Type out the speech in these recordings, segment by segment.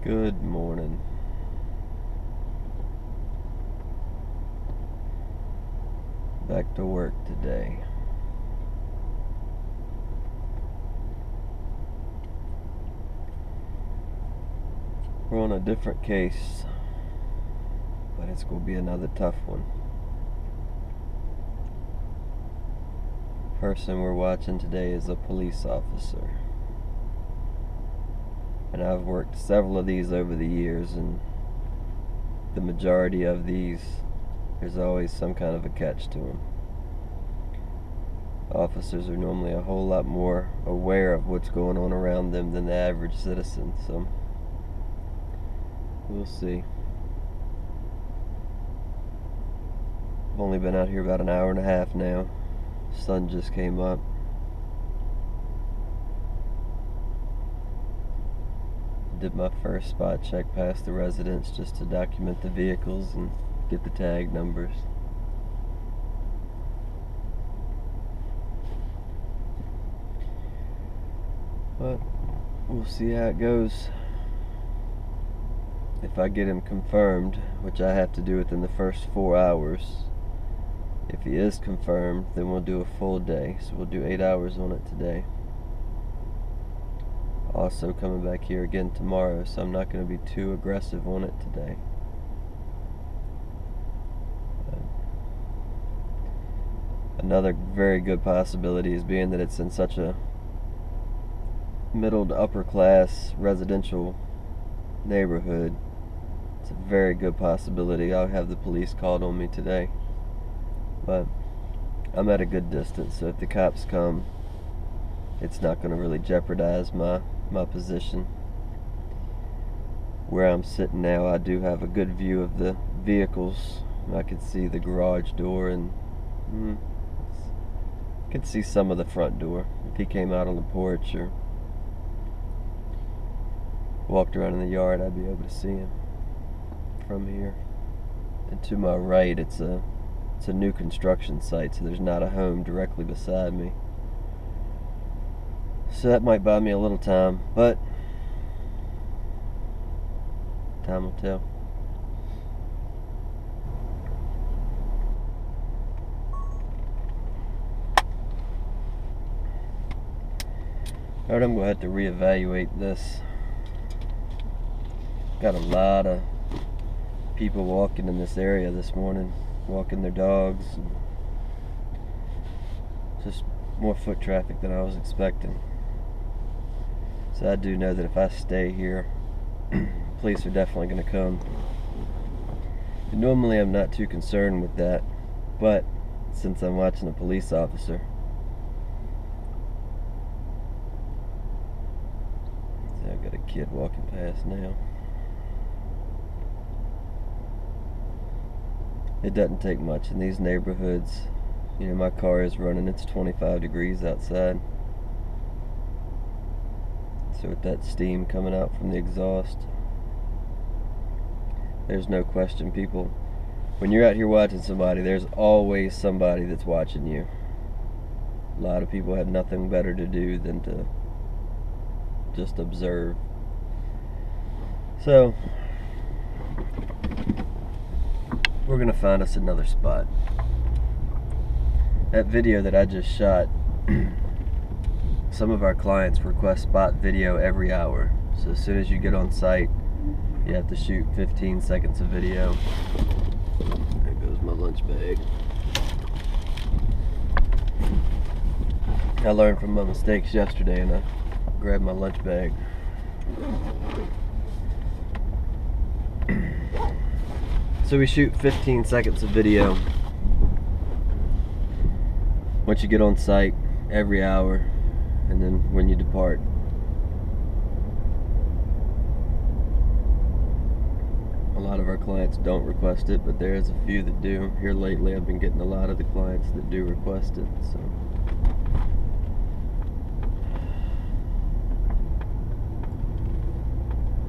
Good morning. Back to work today. We're on a different case, but it's going to be another tough one. Person we're watching today is a police officer. And I've worked several of these over the years, and the majority of these, there's always some kind of a catch to them. Officers are normally a whole lot more aware of what's going on around them than the average citizen, so we'll see. I've only been out here about an hour and a half now. Sun just came up. Did my first spot check past the residence just to document the vehicles and get the tag numbers. But we'll see how it goes. If I get him confirmed, which I have to do within the first 4 hours, if he is confirmed, then we'll do a full day. So we'll do 8 hours on it today. Also coming back here again tomorrow, so I'm not going to be too aggressive on it today. Another very good possibility is being that it's in such a middle to upper class residential neighborhood. It's a very good possibility I'll have the police called on me today. But I'm at a good distance, so if the cops come, it's not going to really jeopardize my position. Where I'm sitting now, I do have a good view of the vehicles. I can see the garage door, and I can see some of the front door. If he came out on the porch or walked around in the yard, I'd be able to see him from here. And to my right, it's a new construction site, so there's not a home directly beside me. So that might buy me a little time, but time will tell. Alright, I'm going to have to reevaluate this. Got a lot of people walking in this area this morning, walking their dogs, and just more foot traffic than I was expecting. So I do know that if I stay here, police are definitely going to come. And normally I'm not too concerned with that, but since I'm watching a police officer, so I've got a kid walking past now. It doesn't take much in these neighborhoods. You know, my car is running, it's 25 degrees outside. So with that steam coming out from the exhaust, there's no question, people, when you're out here watching somebody, there's always somebody that's watching you. A lot of people have nothing better to do than to just observe. So we're gonna find us another spot. That video that I just shot, some of our clients request spot video every hour. So as soon as you get on site, you have to shoot 15 seconds of video. There goes my lunch bag. I learned from my mistakes yesterday, and I grabbed my lunch bag. So we shoot 15 seconds of video once you get on site, every hour, and then when you depart. A lot of our clients don't request it, but there's a few that do. Here lately I've been getting a lot of the clients that do request it.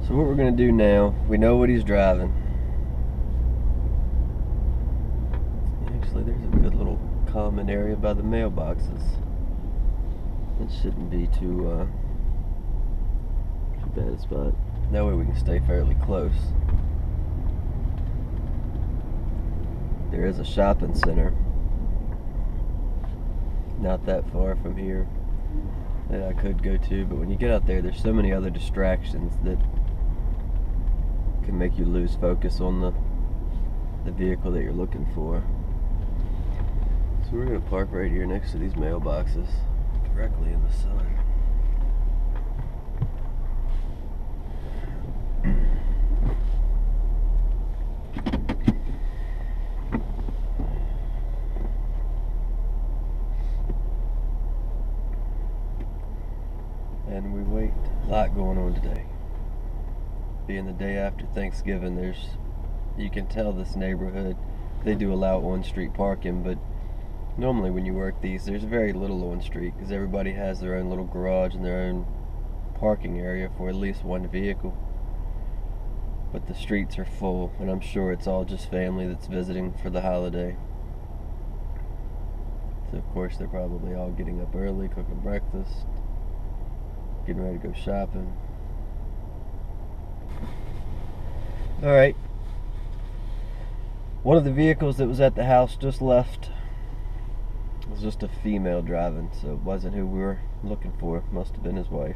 So what we're going to do now, we know what he's driving. Actually, there's a good little common area by the mailboxes. It shouldn't be too bad parking spot. That way we can stay fairly close. There is a shopping center not that far from here that I could go to, but when you get out there, there's so many other distractions that can make you lose focus on the vehicle that you're looking for. So we're going to park right here next to these mailboxes, directly in the sun. And we wait. A lot going on today. Being the day after Thanksgiving, you can tell this neighborhood, they do allow on-street parking, but normally when you work these, there's very little on-street because everybody has their own little garage and their own parking area for at least one vehicle. But the streets are full, and I'm sure it's all just family that's visiting for the holiday. So of course they're probably all getting up early, cooking breakfast, getting ready to go shopping. Alright. One of the vehicles that was at the house just left. It was just a female driving, so it wasn't who we were looking for. Must have been his wife.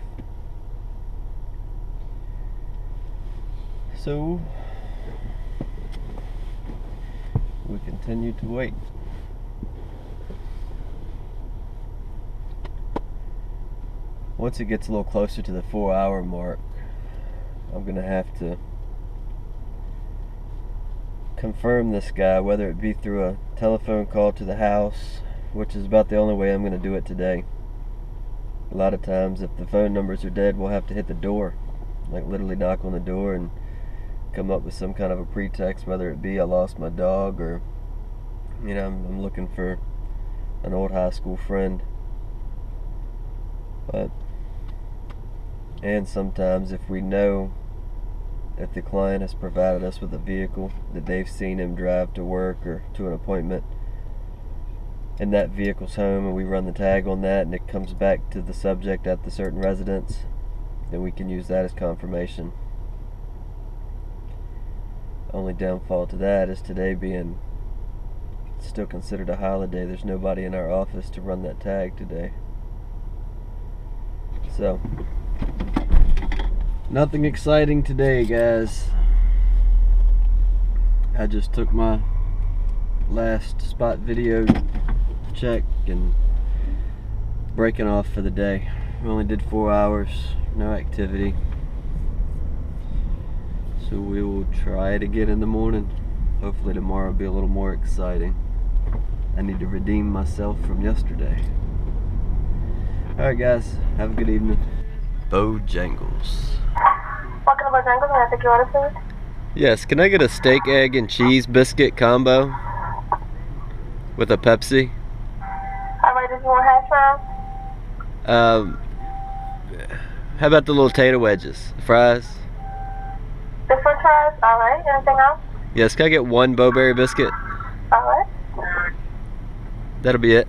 So we continue to wait. Once it gets a little closer to the 4-hour mark, I'm gonna have to confirm this guy, whether it be through a telephone call to the house, which is about the only way I'm gonna do it today. A lot of times if the phone numbers are dead, we'll have to hit the door, like literally knock on the door and come up with some kind of a pretext, whether it be I lost my dog or, you know, I'm looking for an old high school friend. And sometimes if we know if the client has provided us with a vehicle that they've seen him drive to work or to an appointment, and that vehicle's home, and we run the tag on that and it comes back to the subject at the certain residence, then we can use that as confirmation. Only downfall to that is today being still considered a holiday, there's nobody in our office to run that tag today. So nothing exciting today, guys. I just took my last spot video check and breaking off for the day. We only did 4 hours, no activity. So we will try it again in the morning. Hopefully tomorrow will be a little more exciting. I need to redeem myself from yesterday. Alright guys, have a good evening. Bojangles. Welcome to Bojangles. Can I take your order, please? Yes, can I get a steak, egg, and cheese biscuit combo with a Pepsi? Alright, did you want hash browns? How about the little tater wedges, fries? The french fries? Alright, anything else? Yes, can I get one Bo-Berry biscuit? Alright. That'll be it.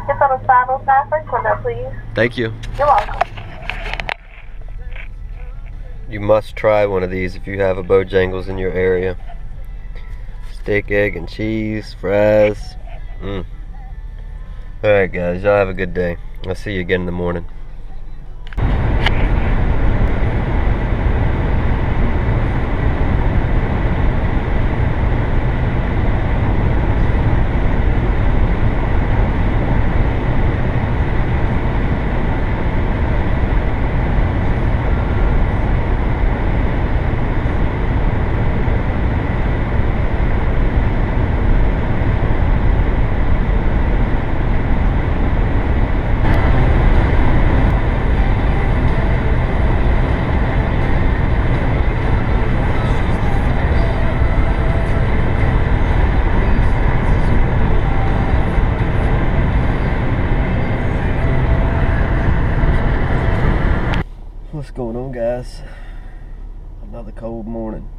It's on a 505 first window, please. Thank you. You're welcome. You must try one of these if you have a Bojangles in your area. Steak, egg, and cheese, fries. Alright guys, y'all have a good day. I'll see you again in the morning. What's going on, guys? Another cold morning.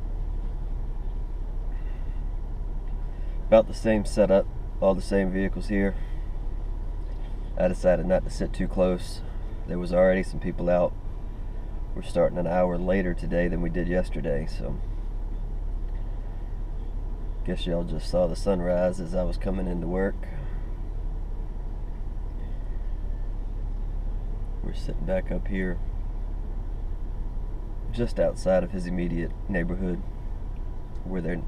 About the same setup, all the same vehicles here. I decided not to sit too close. There was already some people out we're starting an hour later today than we did yesterday, so guess y'all just saw the sunrise as I was coming into work. We're sitting back up here just outside of his immediate neighborhood where their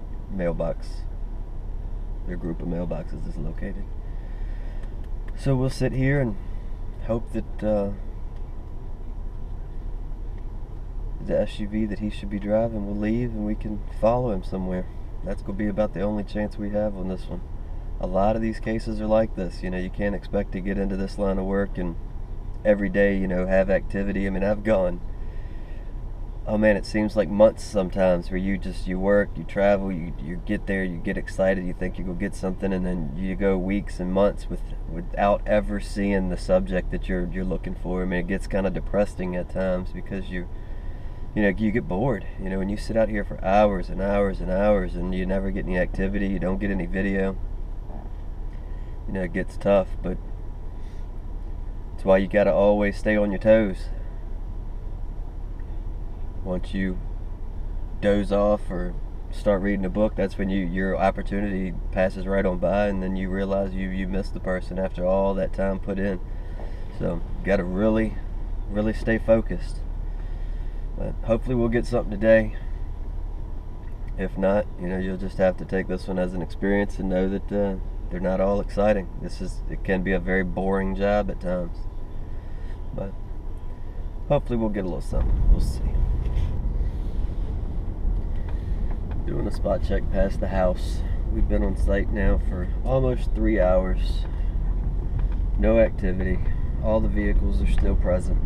group of mailboxes is located. So we'll sit here and hope that the SUV that he should be driving will leave and we can follow him somewhere. That's going to be about the only chance we have on this one. A lot of these cases are like this. You know, you can't expect to get into this line of work and every day, you know, have activity. I mean, I've gone, oh man, it seems like months sometimes where you work, you travel, you get there, you get excited, you think you go get something, and then you go weeks and months without ever seeing the subject that you're looking for. I mean, it gets kind of depressing at times because you get bored. You know, when you sit out here for hours and hours and hours and you never get any activity, you don't get any video, you know, it gets tough. But that's why you got to always stay on your toes. Once you doze off or start reading a book, that's when your opportunity passes right on by, and then you realize you missed the person after all that time put in. So you got to really stay focused. But hopefully we'll get something today. If not, you know, you'll just have to take this one as an experience and know that they're not all exciting. It can be a very boring job at times. But hopefully we'll get a little something. We'll see. Doing a spot check past the house. We've been on site now for almost 3 hours. No activity. All the vehicles are still present.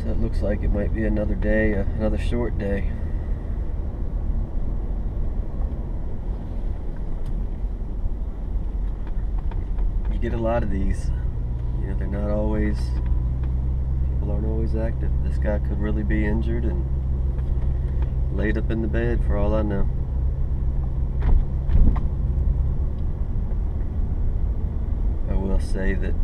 So it looks like it might be another day, another short day. You get a lot of these. You know, they're not always, people aren't always active. This guy could really be injured and laid up in the bed for all I know. I will say that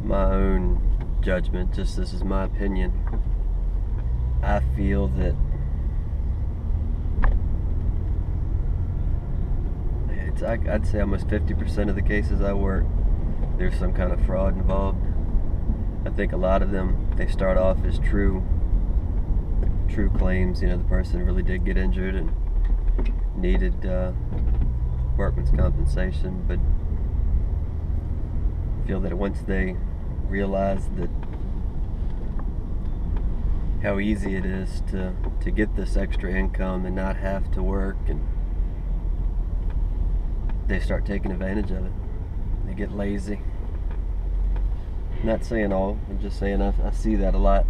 my own judgment, just this is my opinion, I feel that I'd say almost 50% of the cases I work, there's some kind of fraud involved. I think a lot of them, they start off as true claims. You know, the person really did get injured and needed workman's compensation, but I feel that once they realize that how easy it is to get this extra income and not have to work, and they start taking advantage of it. They get lazy. I'm not saying all, I'm just saying I see that a lot.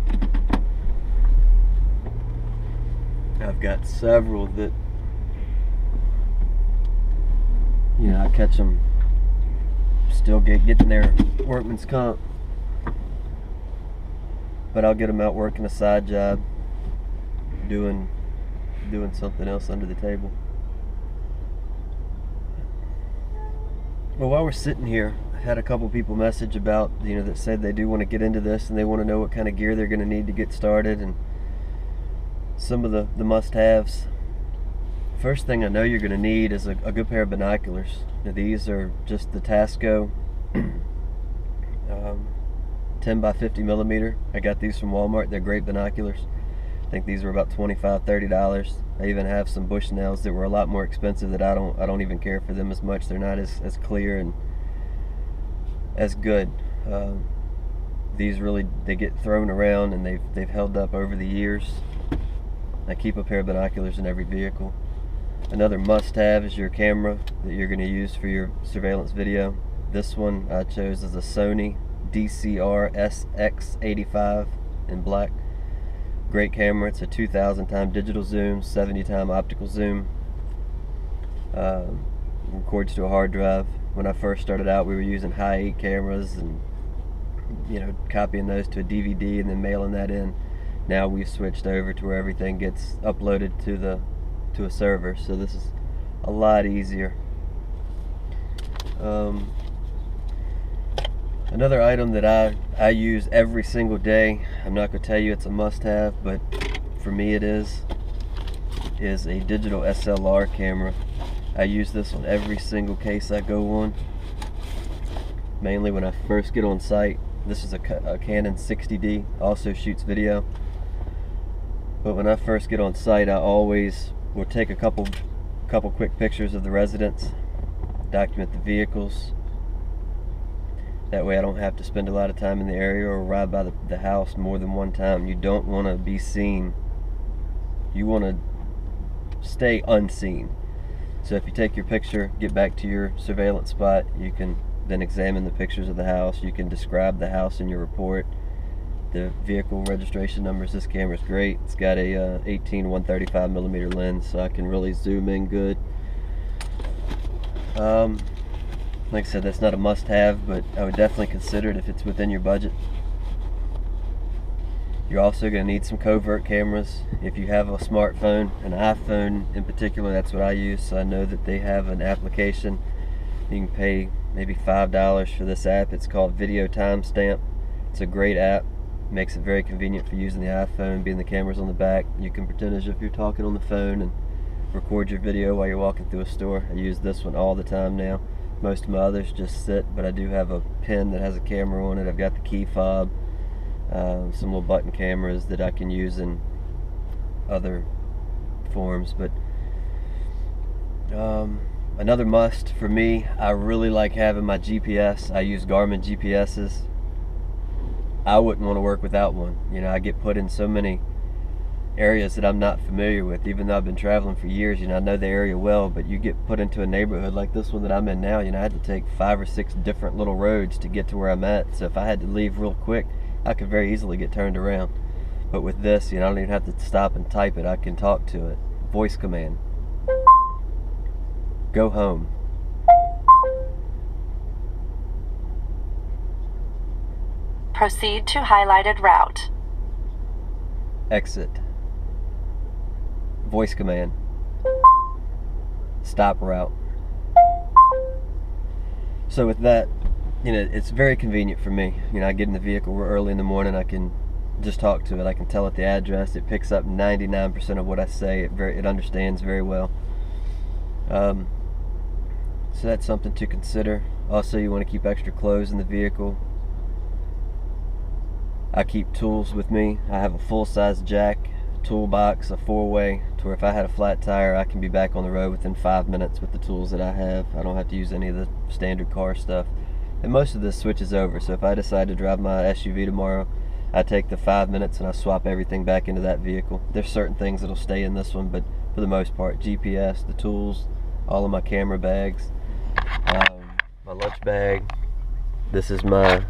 I've got several that, you know, I catch them still getting their workman's comp, but I'll get them out working a side job, doing something else under the table. Well, while we're sitting here, I had a couple people message about, you know, that said they do want to get into this and they want to know what kind of gear they're going to need to get started and some of the must-haves. First thing I know you're going to need is a good pair of binoculars. Now, these are just the Tasco 10 by 50 millimeter. I got these from Walmart. They're great binoculars. I think these were about $25–30. I even have some Bushnells that were a lot more expensive that I don't even care for them as much. They're not as clear and as good. These really, they get thrown around and they've held up over the years. I keep a pair of binoculars in every vehicle. Another must-have is your camera that you're going to use for your surveillance video. This one I chose as a Sony DCR SX85 in black. Great camera. It's a 2000 time digital zoom, 70 time optical zoom. Records to a hard drive. When I first started out, we were using high-8 cameras and, you know, copying those to a DVD and then mailing that in. Now we've switched over to where everything gets uploaded to a server, so this is a lot easier. Another item that I use every single day, I'm not going to tell you it's a must-have, but for me it is a digital SLR camera. I use this on every single case I go on, mainly when I first get on site. This is a Canon 60D, also shoots video. But when I first get on site, I always will take a couple quick pictures of the residents, document the vehicles. That way I don't have to spend a lot of time in the area or ride by the house more than one time. You don't want to be seen. You want to stay unseen. So if you take your picture, get back to your surveillance spot, you can then examine the pictures of the house. You can describe the house in your report. The vehicle registration numbers. This camera's great. It's got a 18-135mm lens, so I can really zoom in good. Like I said, that's not a must-have, but I would definitely consider it if it's within your budget. You're also going to need some covert cameras. If you have a smartphone, an iPhone in particular, that's what I use, so I know that they have an application. You can pay maybe $5 for this app. It's called Video Timestamp. It's a great app. Makes it very convenient for using the iPhone, being the camera's on the back. You can pretend as if you're talking on the phone and record your video while you're walking through a store. I use this one all the time now. Most of my others just sit, but I do have a pen that has a camera on it. I've got the key fob, some little button cameras that I can use in other forms. But another must for me, I really like having my GPS. I use Garmin GPSs. I wouldn't want to work without one. You know, I get put in so many areas that I'm not familiar with, even though I've been traveling for years. You know, I know the area well, but you get put into a neighborhood like this one that I'm in now. You know, I had to take 5 or 6 different little roads to get to where I'm at. So if I had to leave real quick, I could very easily get turned around. But with this, you know, I don't even have to stop and type it. I can talk to it. Voice command. Go home. Proceed to highlighted route. Exit. Voice command. Stop route. So with that, you know, it's very convenient for me. You know, I get in the vehicle real early in the morning, I can just talk to it. I can tell it the address. It picks up 99% of what I say. It understands very well. So that's something to consider. Also, you want to keep extra clothes in the vehicle. I keep tools with me. I have a full-size jack, toolbox, a 4-way, to where if I had a flat tire, I can be back on the road within 5 minutes with the tools that I have. I don't have to use any of the standard car stuff. And most of this switches over, so if I decide to drive my SUV tomorrow, I take the 5 minutes and I swap everything back into that vehicle. There's certain things that'll stay in this one, but for the most part, GPS, the tools, all of my camera bags, my lunch bag. This is my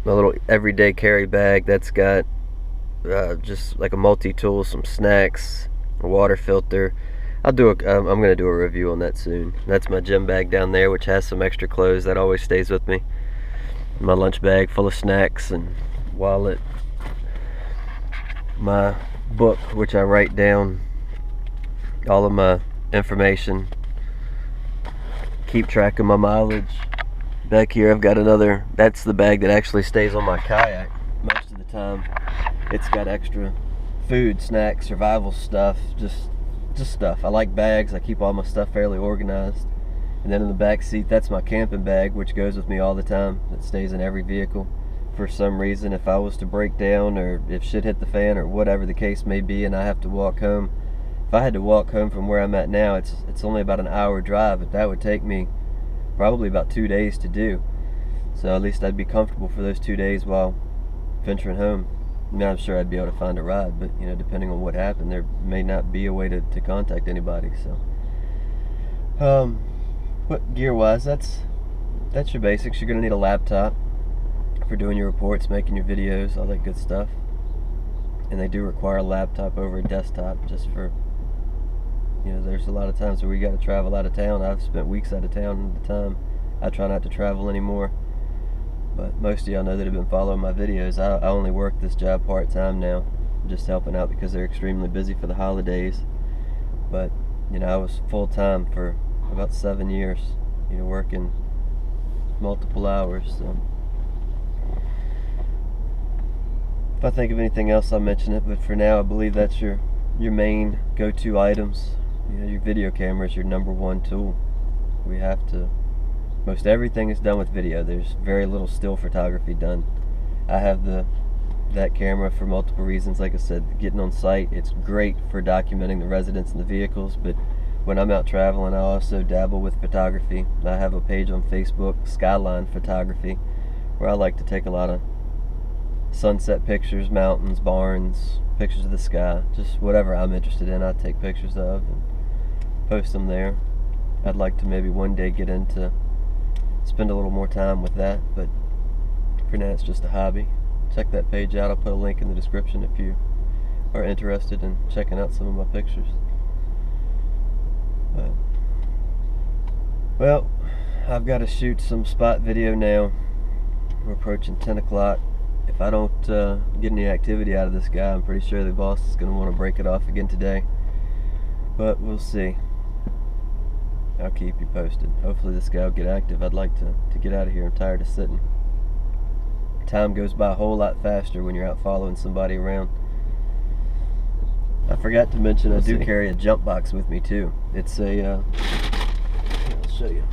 little everyday carry bag that's got just like a multi-tool, some snacks, a water filter. I'm gonna do a review on that soon. That's my gym bag down there, which has some extra clothes that always stays with me. My lunch bag full of snacks and wallet. My book, which I write down all of my information, keep track of my mileage. Back here I've got another, that's the bag that actually stays on my kayak most of the time. It's got extra food, snacks, survival stuff, just stuff. I like bags. I keep all my stuff fairly organized. And then in the back seat, that's my camping bag, which goes with me all the time. It stays in every vehicle. For some reason, if I was to break down, or if shit hit the fan, or whatever the case may be, and I have to walk home, if I had to walk home from where I'm at now, it's only about an hour drive, but that would take me probably about 2 days to do. So at least I'd be comfortable for those 2 days while venturing home. I mean, I'm sure I'd be able to find a ride, but you know, depending on what happened, there may not be a way to contact anybody. So but gear wise, that's your basics. You're gonna need a laptop for doing your reports, making your videos, all that good stuff. And they do require a laptop over a desktop, just for, you know, there's a lot of times where we got to travel out of town. I've spent weeks out of town at the time. I try not to travel anymore. But most of y'all know that have been following my videos. I only work this job part-time now, just helping out because they're extremely busy for the holidays. But, you know, I was full-time for about 7 years, working multiple hours. So if I think of anything else, I'll mention it, but for now I believe that's your main go-to items. Your video camera is your number one tool. Most everything is done with video. There's very little still photography done. I have that camera for multiple reasons. Like I said, getting on site, it's great for documenting the residents and the vehicles, but when I'm out traveling, I also dabble with photography. I have a page on Facebook, Skyline Photography, where I like to take a lot of sunset pictures, mountains, barns, pictures of the sky, just whatever I'm interested in, I take pictures of and post them there. I'd like to maybe one day get into spend a little more time with that, but for now it's just a hobby. Check that page out. I'll put a link in the description if you are interested in checking out some of my pictures. Well, I've got to shoot some spot video now. We're approaching 10 o'clock. If I don't get any activity out of this guy, I'm pretty sure the boss is going to want to break it off again today. But we'll see. I'll keep you posted. Hopefully this guy will get active. I'd like to get out of here. I'm tired of sitting. Time goes by a whole lot faster when you're out following somebody around. I forgot to mention I do carry a jump box with me too. It's a, I'll show you.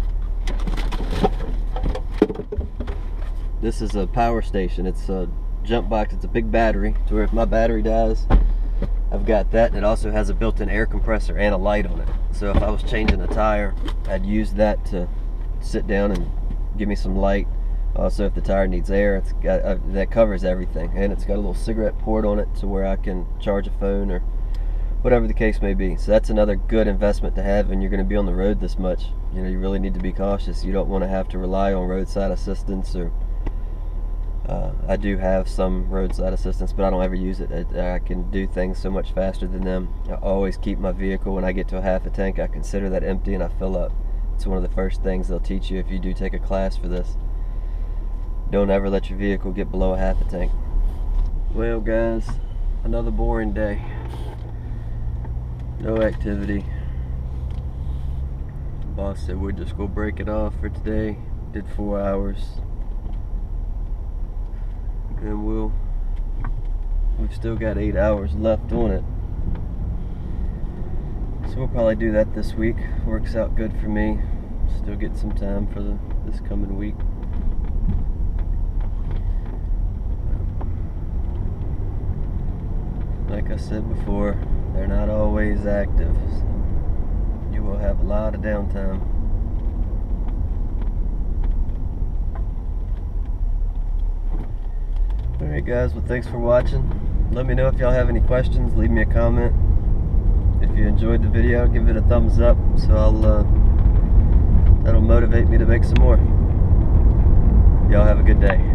This is a power station. It's a jump box. It's a big battery to where if my battery dies, I've got that, and it also has a built-in air compressor and a light on it. So if I was changing a tire, I'd use that to sit down and give me some light. Also, if the tire needs air, that covers everything, and it's got a little cigarette port on it to where I can charge a phone or whatever the case may be. So that's another good investment to have when you're going to be on the road this much. You really need to be cautious. You don't want to have to rely on roadside assistance, or I do have some roadside assistance, but I don't ever use it. I can do things so much faster than them. I always keep my vehicle, when I get to a half a tank, I consider that empty and I fill up. It's one of the first things they'll teach you if you do take a class for this. Don't ever let your vehicle get below a half a tank. Well guys, another boring day. No activity. The boss said we're just gonna break it off for today. Did 4 hours. And we've still got 8 hours left on it. So we'll probably do that this week. Works out good for me. Still get some time for this coming week. Like I said before, they're not always active, so you will have a lot of downtime. Alright guys, well thanks for watching. Let me know if y'all have any questions, leave me a comment. If you enjoyed the video, give it a thumbs up, so that'll motivate me to make some more. Y'all have a good day.